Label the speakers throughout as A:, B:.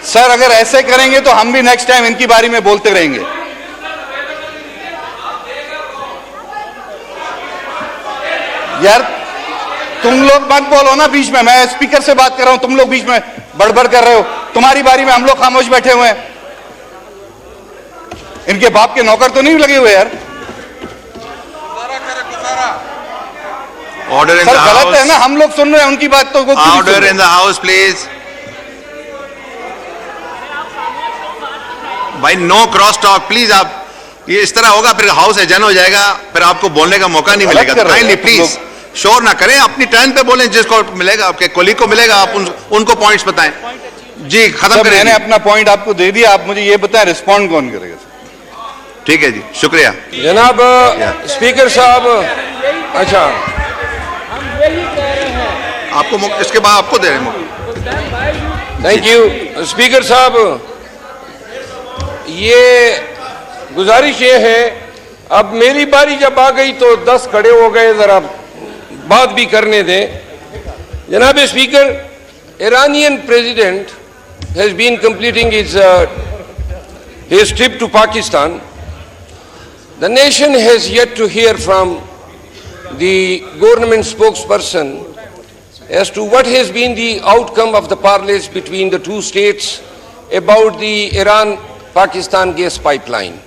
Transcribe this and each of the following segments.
A: Sir अगर ऐसे करेंगे तो हम भी नेक्स्ट टाइम इनकी बारी में बोलते रहेंगे। यार तुम लोग मत बोलो ना बीच में, मैं स्पीकर से बात कर रहा हूं, तुम लोग बीच में बड़बड़ कर रहे हो। तुम्हारी बारी में हम लोग खामोश बैठे हुए हैं। इनके बाप के नौकर तो नहीं लगे हुए यार।
B: Order in the
A: sir
B: house.
A: गलत है ना, हम लोग सुन रहे हैं उनकी बात तो।
B: Order in the house please. भाई नो क्रॉस टॉक प्लीज। आप ये इस तरह होगा फिर हाउस एजन हो जाएगा, फिर आपको बोलने का मौका नहीं मिलेगा। काइंडली प्लीज शोर ना करें, अपनी टर्न पे बोलें, जिसको मिलेगा आपके कोलीग को मिलेगा, आप उनको पॉइंट्स बताएं। जी खत्म करें।
A: मैंने अपना पॉइंट आपको दे दिया, आप मुझे ये बताएं रिस्पॉन्ड कौन करेगा।
B: ठीक है जी, शुक्रिया
C: जनाब स्पीकर साहब। अच्छा
B: आपको इसके बाद आपको दे रहे हैं मौका।
C: थैंक यू स्पीकर साहब। ये गुजारिश ये है, अब मेरी बारी जब आ गई तो 10 खड़े हो गए, जरा बात भी करने दें। जनाब speaker, Iranian president has been completing his trip to Pakistan. The nation has yet to hear from the government spokesperson as to what has been the outcome of the parleys between the two states about the Iran-Pakistan gas pipeline.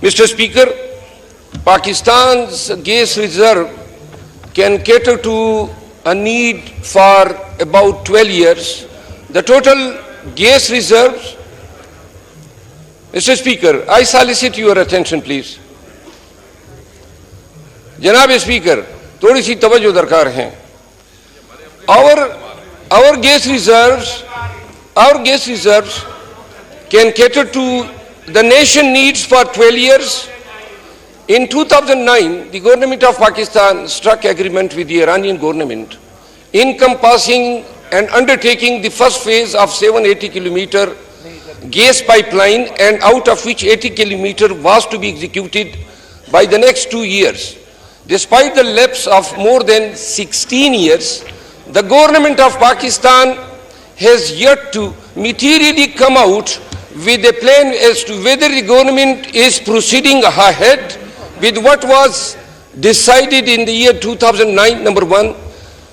C: Mr. Speaker, Pakistan's gas reserve can cater to a need for about 12 years. The total gas reserves, Mr. Speaker, I solicit your attention please. Janab Speaker, थोड़ी सी तवज्जो दरकार है। Our gas reserves can cater to the nation needs for 12 years. In 2009, the government of Pakistan struck agreement with the Iranian government encompassing and undertaking the first phase of 780-kilometer gas pipeline, and out of which 80 kilometer was to be executed by the next 2 years. Despite the lapse of more than 16 years, the government of Pakistan has yet to materially come out with a plan as to whether the government is proceeding ahead with what was decided in the year 2009. Number one,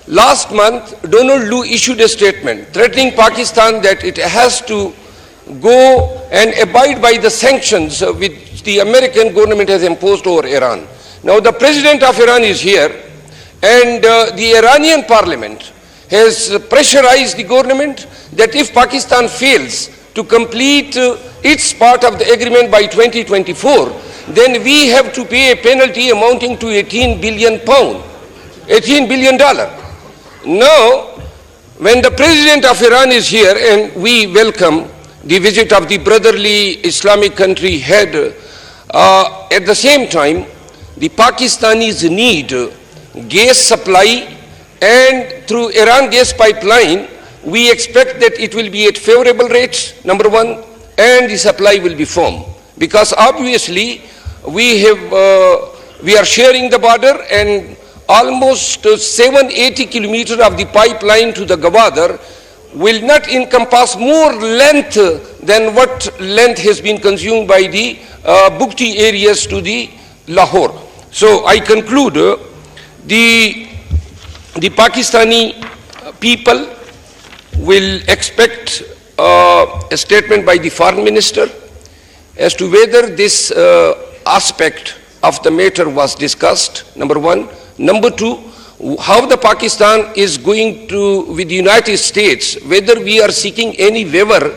C: last month, Donald Lu issued a statement threatening Pakistan that it has to go and abide by the sanctions which the American government has imposed over Iran. Now, the president of Iran is here, and the Iranian parliament has pressurized the government that if Pakistan fails to complete its part of the agreement by 2024, then we have to pay a penalty amounting to £18 billion. $18 billion. Now, when the president of Iran is here, and we welcome the visit of the brotherly Islamic country head, at the same time, the Pakistanis need gas supply, and through Iran gas pipeline, we expect that it will be at favorable rates, number one, and the supply will be firm. Because obviously, we are sharing the border, and almost 780 kilometers of the pipeline to the Gwadar will not encompass more length than what length has been consumed by the Bukti areas to the Lahore. So I conclude, the Pakistani people will expect a statement by the foreign minister as to whether this aspect of the matter was discussed, number one. Number two, how the Pakistan is going to, with the United States, whether we are seeking any waiver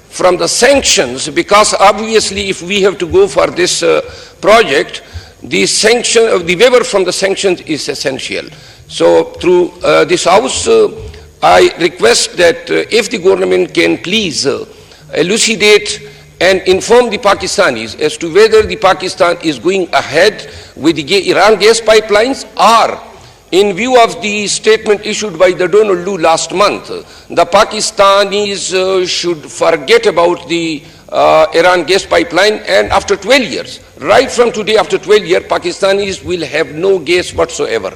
C: from the sanctions, because obviously if we have to go for this project, the waiver from the sanctions is essential. So through this house, I request that if the government can please elucidate and inform the Pakistanis as to whether the Pakistan is going ahead with the Iran gas pipelines, or in view of the statement issued by the Donald Lu last month, the Pakistanis should forget about the Iran gas pipeline, and after 12 years, right from today, after 12 years, Pakistanis will have no gas whatsoever.